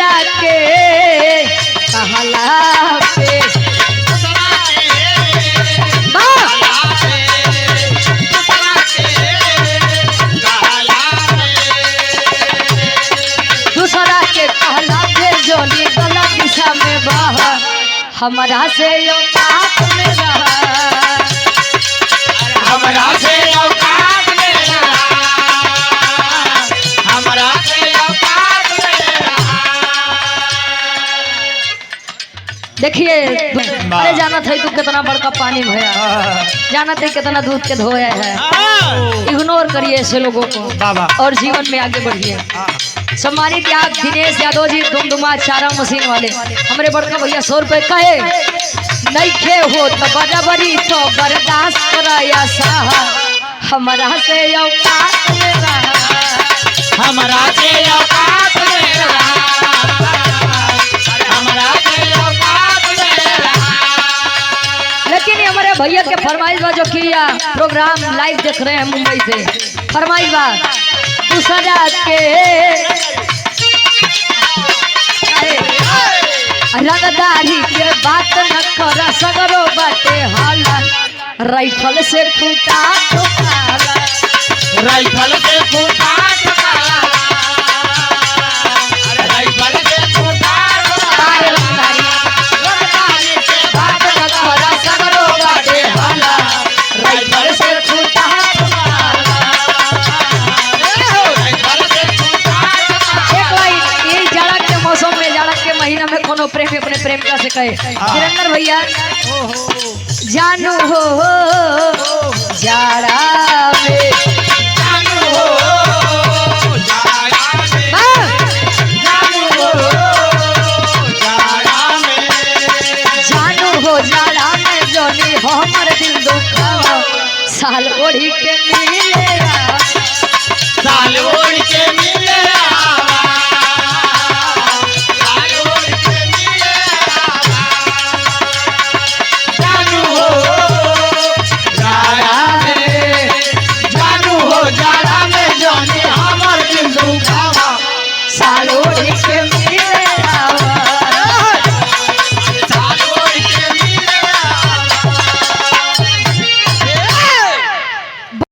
दूसरा के कहला पे दूसरा के कहला पे जोली गलत दिशा में बह हमरा से औकात में रहा हमरा से औकात में रहा हमरा से औकात में रहा। देखिए अरे जाना था तू कितना बड़का पानी भया जाना था कितना दूध के धोया है इग्नोर करिए ऐसे लोगों को और जीवन में आगे बढ़िए। सम्मानित आप दिनेश यादव जी दुमदुमा चारा मशीन वाले हमारे बड़का भैया 100 रुपए कहे नहीं खे हो तो बराबरी तो बर्दाश्त कराया साहा हमरा से औकात में रहा हमरा से औकात में रहा हमरा से औकात में रहा। लेकिन हमारे भैया के फरमाइश बा जो किया प्रोग्राम लाइव देख रहे हैं मुंबई से फरमाइश बा दूसरा के रंगदारी के बात न कर सगरो बाटे हाला राइफल से खूटा ठोकाला राइफल से खूटा ठोकाला राइफल से खूटा तारे रंगदारी के बात न कर सगरो बाटे हाला राइफल से खूटा ठोकाला। एक लाइन ये जाड़ा के मौसम में जाड़ा के महीना में कोनो प्रेमी अपने प्रेमिका से कहे वीरेंद्र भैया जानू हो जाड़ा में जानू हो जाड़ा में जानू हो जाड़ा में जानू हो जाड़ा में जोनी हमर दिल दुखावा साल ओढ़ी के